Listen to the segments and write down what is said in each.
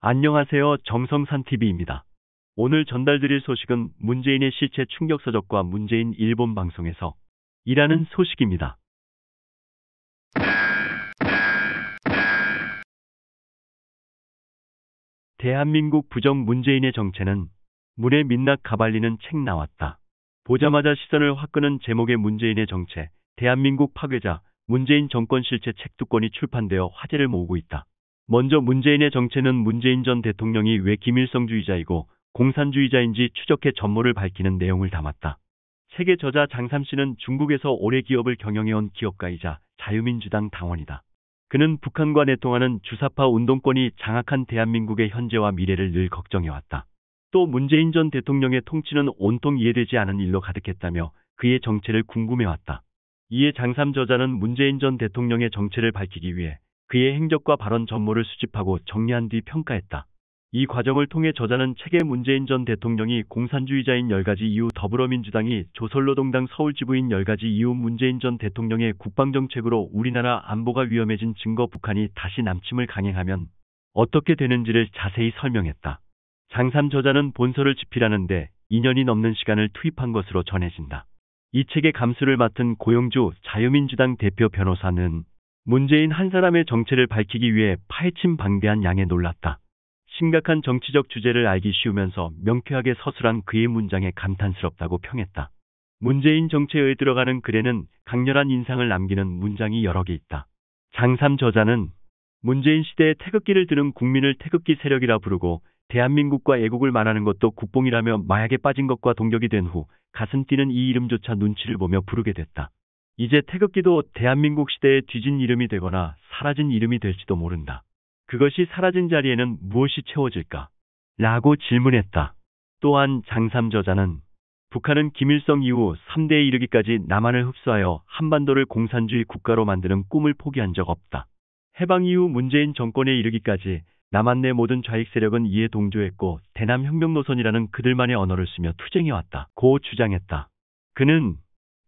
안녕하세요. 정성산TV입니다. 오늘 전달드릴 소식은 문재인의 실체 충격서적과 문재인 일본 방송에서 일하는 소식입니다. 대한민국 부정 문재인의 정체는 물에 민낯 가발리는 책 나왔다. 보자마자 시선을 확 끄는 제목의 문재인의 정체, 대한민국 파괴자, 문재인 정권 실체 책 2권이 출판되어 화제를 모으고 있다. 먼저 문재인의 정체는 문재인 전 대통령이 왜 김일성주의자이고 공산주의자인지 추적해 전모를 밝히는 내용을 담았다. 책의 저자 장삼 씨는 중국에서 오래 기업을 경영해온 기업가이자 자유민주당 당원이다. 그는 북한과 내통하는 주사파 운동권이 장악한 대한민국의 현재와 미래를 늘 걱정해왔다. 또 문재인 전 대통령의 통치는 온통 이해되지 않은 일로 가득했다며 그의 정체를 궁금해왔다. 이에 장삼 저자는 문재인 전 대통령의 정체를 밝히기 위해 그의 행적과 발언 전모를 수집하고 정리한 뒤 평가했다. 이 과정을 통해 저자는 책에 문재인 전 대통령이 공산주의자인 10가지 이유, 더불어민주당이 조선노동당 서울지부인 10가지 이유, 문재인 전 대통령의 국방정책으로 우리나라 안보가 위험해진 증거, 북한이 다시 남침을 강행하면 어떻게 되는지를 자세히 설명했다. 장삼 저자는 본서를 집필하는데 2년이 넘는 시간을 투입한 것으로 전해진다. 이 책의 감수를 맡은 고영주 자유민주당 대표 변호사는 문재인 한 사람의 정체를 밝히기 위해 파헤침 방대한 양에 놀랐다. 심각한 정치적 주제를 알기 쉬우면서 명쾌하게 서술한 그의 문장에 감탄스럽다고 평했다. 문재인 정체에 들어가는 글에는 강렬한 인상을 남기는 문장이 여러 개 있다. 장삼 저자는 문재인 시대에 태극기를 드는 국민을 태극기 세력이라 부르고 대한민국과 애국을 말하는 것도 국뽕이라며 마약에 빠진 것과 동격이 된 후 가슴 뛰는 이 이름조차 눈치를 보며 부르게 됐다. 이제 태극기도 대한민국 시대에 뒤진 이름이 되거나 사라진 이름이 될지도 모른다. 그것이 사라진 자리에는 무엇이 채워질까? 라고 질문했다. 또한 장삼 저자는 북한은 김일성 이후 3대에 이르기까지 남한을 흡수하여 한반도를 공산주의 국가로 만드는 꿈을 포기한 적 없다. 해방 이후 문재인 정권에 이르기까지 남한 내 모든 좌익 세력은 이에 동조했고 대남 혁명 노선이라는 그들만의 언어를 쓰며 투쟁해왔다. 고 주장했다. 그는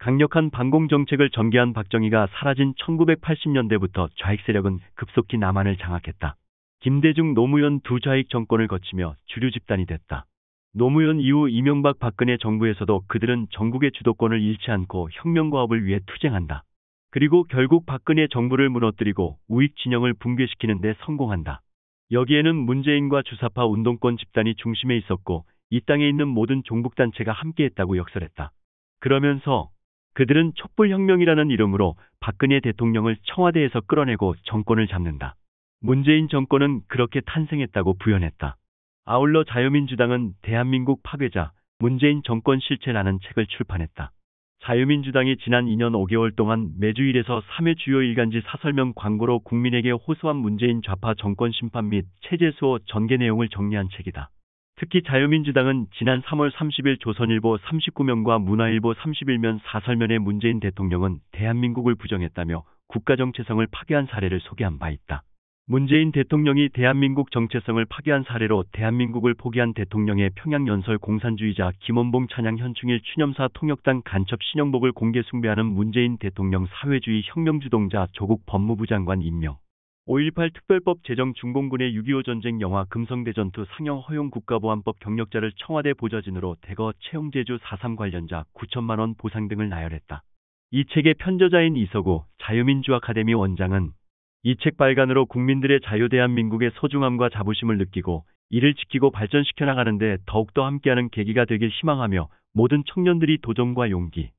강력한 반공 정책을 전개한 박정희가 사라진 1980년대부터 좌익 세력은 급속히 남한을 장악했다. 김대중 노무현 두 좌익 정권을 거치며 주류 집단이 됐다. 노무현 이후 이명박 박근혜 정부에서도 그들은 전국의 주도권을 잃지 않고 혁명과업을 위해 투쟁한다. 그리고 결국 박근혜 정부를 무너뜨리고 우익 진영을 붕괴시키는 데 성공한다. 여기에는 문재인과 주사파 운동권 집단이 중심에 있었고 이 땅에 있는 모든 종북단체가 함께했다고 역설했다. 그러면서 그들은 촛불혁명이라는 이름으로 박근혜 대통령을 청와대에서 끌어내고 정권을 잡는다. 문재인 정권은 그렇게 탄생했다고 부연했다. 아울러 자유민주당은 대한민국 파괴자, 문재인 정권 실체라는 책을 출판했다. 자유민주당이 지난 2년 5개월 동안 매주 1에서 3회 주요 일간지 사설명 광고로 국민에게 호소한 문재인 좌파 정권 심판 및 체제 수호 전개 내용을 정리한 책이다. 특히 자유민주당은 지난 3월 30일 조선일보 39면과 문화일보 31면 사설면에 문재인 대통령은 대한민국을 부정했다며 국가 정체성을 파괴한 사례를 소개한 바 있다. 문재인 대통령이 대한민국 정체성을 파괴한 사례로 대한민국을 포기한 대통령의 평양연설 공산주의자 김원봉 찬양 현충일 추념사 통역당 간첩 신영복을 공개 숭배하는 문재인 대통령 사회주의 혁명주동자 조국 법무부 장관 임명, 5.18 특별법 제정 중공군의 6.25 전쟁 영화 금성대전투 상영 허용 국가보안법 경력자를 청와대 보좌진으로 대거 채용 제주 4.3 관련자 9천만 원 보상 등을 나열했다. 이 책의 편저자인 이서구 자유민주아카데미 원장은 이 책 발간으로 국민들의 자유 대한민국의 소중함과 자부심을 느끼고 이를 지키고 발전시켜 나가는데 더욱더 함께하는 계기가 되길 희망하며 모든 청년들이 도전과 용기,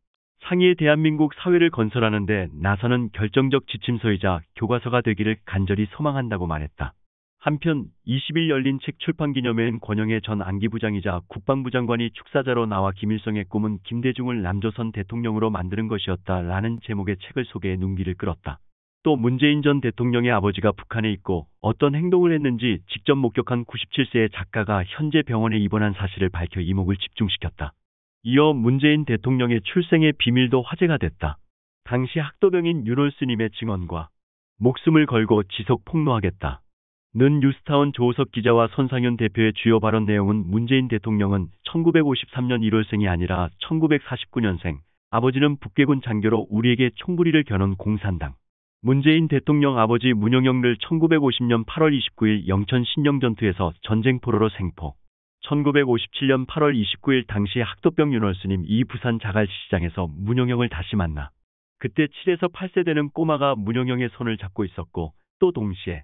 상의의 대한민국 사회를 건설하는 데 나서는 결정적 지침서이자 교과서가 되기를 간절히 소망한다고 말했다. 한편 20일 열린 책 출판 기념회엔 권영애 전 안기부장이자 국방부 장관이 축사자로 나와 김일성의 꿈은 김대중을 남조선 대통령으로 만드는 것이었다라는 제목의 책을 소개해 눈길을 끌었다. 또 문재인 전 대통령의 아버지가 북한에 있고 어떤 행동을 했는지 직접 목격한 97세의 작가가 현재 병원에 입원한 사실을 밝혀 이목을 집중시켰다. 이어 문재인 대통령의 출생의 비밀도 화제가 됐다. 당시 학도병인 윤홀 스님의 증언과 목숨을 걸고 지속 폭로하겠다. 는 뉴스타운 조우석 기자와 손상윤 대표의 주요 발언 내용은 문재인 대통령은 1953년 1월생이 아니라 1949년생, 아버지는 북괴군 장교로 우리에게 총부리를 겨눈 공산당. 문재인 대통령 아버지 문영영을 1950년 8월 29일 영천 신령전투에서 전쟁포로로 생포. 1957년 8월 29일 당시 학도병 윤월스님 이 부산 자갈시장에서 문영영을 다시 만나. 그때 7에서 8세 되는 꼬마가 문영영의 손을 잡고 있었고 또 동시에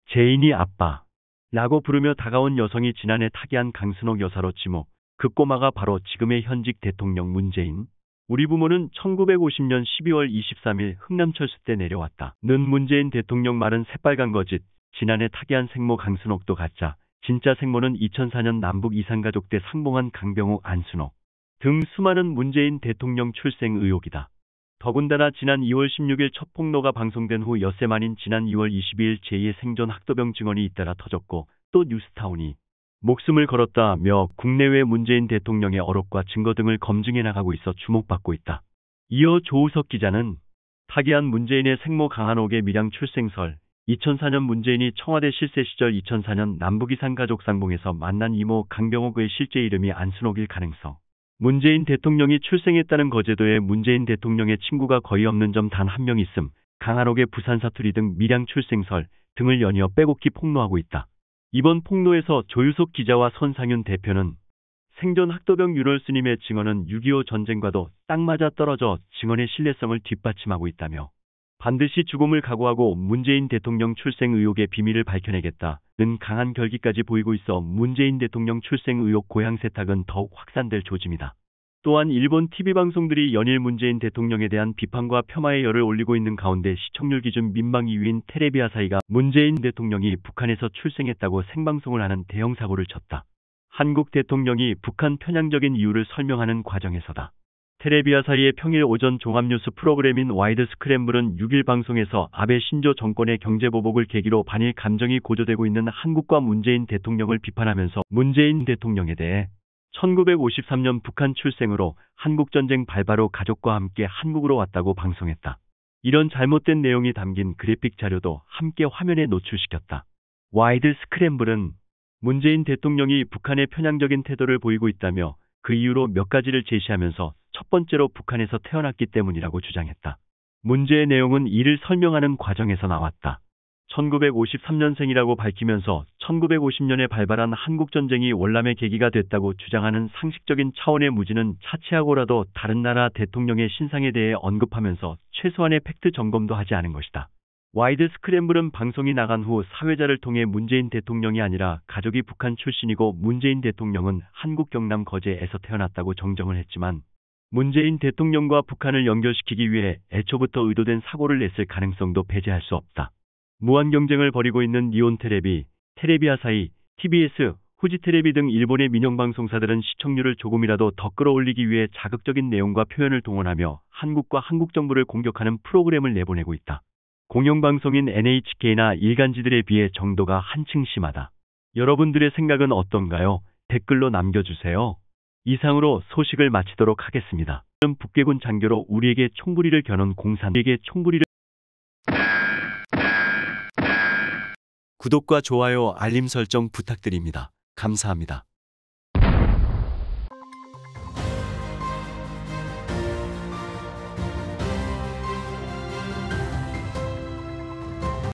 제인이 아빠 라고 부르며 다가온 여성이 지난해 타계한 강순옥 여사로 지목. 그 꼬마가 바로 지금의 현직 대통령 문재인. 우리 부모는 1950년 12월 23일 흥남철수 때 내려왔다. 는 문재인 대통령 말은 새빨간 거짓. 지난해 타계한 생모 강순옥도 가짜. 진짜 생모는 2004년 남북 이산가족 때 상봉한 강병욱 안순옥 등 수많은 문재인 대통령 출생 의혹이다. 더군다나 지난 2월 16일 첫 폭로가 방송된 후 엿새 만인 지난 2월 22일 제2의 생존 학도병 증언이 잇따라 터졌고 또 뉴스타운이 목숨을 걸었다며 국내외 문재인 대통령의 어록과 증거 등을 검증해 나가고 있어 주목받고 있다. 이어 조우석 기자는 타계한 문재인의 생모 강한옥의 밀양 출생설, 2004년 문재인이 청와대 실세 시절 2004년 남북이산 가족 상봉에서 만난 이모 강병옥의 실제 이름이 안순옥일 가능성, 문재인 대통령이 출생했다는 거제도에 문재인 대통령의 친구가 거의 없는 점 단 한 명 있음, 강한옥의 부산 사투리 등 밀양 출생설 등을 연이어 빼곡히 폭로하고 있다. 이번 폭로에서 조유석 기자와 손상윤 대표는 생존 학도병 윤월스님의 증언은 6.25 전쟁과도 딱 맞아 떨어져 증언의 신뢰성을 뒷받침하고 있다며 반드시 죽음을 각오하고 문재인 대통령 출생 의혹의 비밀을 밝혀내겠다는 강한 결기까지 보이고 있어 문재인 대통령 출생 의혹 고향 세탁은 더욱 확산될 조짐이다. 또한 일본 TV방송들이 연일 문재인 대통령에 대한 비판과 폄하의 열을 올리고 있는 가운데 시청률 기준 민방 2위인 테레비아사히가 문재인 대통령이 북한에서 출생했다고 생방송을 하는 대형 사고를 쳤다. 한국 대통령이 북한 편향적인 이유를 설명하는 과정에서다. 테레비아사히의 평일 오전 종합뉴스 프로그램인 와이드 스크램블은 6일 방송에서 아베 신조 정권의 경제보복을 계기로 반일 감정이 고조되고 있는 한국과 문재인 대통령을 비판하면서 문재인 대통령에 대해 1953년 북한 출생으로 한국전쟁 발발 후 가족과 함께 한국으로 왔다고 방송했다. 이런 잘못된 내용이 담긴 그래픽 자료도 함께 화면에 노출시켰다. 와이드 스크램블은 문재인 대통령이 북한의 편향적인 태도를 보이고 있다며 그 이유로 몇 가지를 제시하면서 첫 번째로 북한에서 태어났기 때문이라고 주장했다. 문제의 내용은 이를 설명하는 과정에서 나왔다. 1953년생이라고 밝히면서 1950년에 발발한 한국전쟁이 월남의 계기가 됐다고 주장하는 상식적인 차원의 무지는 차치하고라도 다른 나라 대통령의 신상에 대해 언급하면서 최소한의 팩트 점검도 하지 않은 것이다. 와이드 스크램블은 방송이 나간 후 사회자를 통해 문재인 대통령이 아니라 가족이 북한 출신이고 문재인 대통령은 한국 경남 거제에서 태어났다고 정정을 했지만 문재인 대통령과 북한을 연결시키기 위해 애초부터 의도된 사고를 냈을 가능성도 배제할 수 없다. 무한 경쟁을 벌이고 있는 니온테레비, 테레비아사히, TBS, 후지테레비 등 일본의 민영방송사들은 시청률을 조금이라도 더 끌어올리기 위해 자극적인 내용과 표현을 동원하며 한국과 한국 정부를 공격하는 프로그램을 내보내고 있다. 공영방송인 NHK나 일간지들에 비해 정도가 한층 심하다. 여러분들의 생각은 어떤가요? 댓글로 남겨주세요. 이상으로 소식을 마치도록 하겠습니다. 북계군 장교로 우리에게 총부리를 겨눈 공산에게 총부리를 구독과 좋아요, 알림 설정 부탁드립니다. 감사합니다.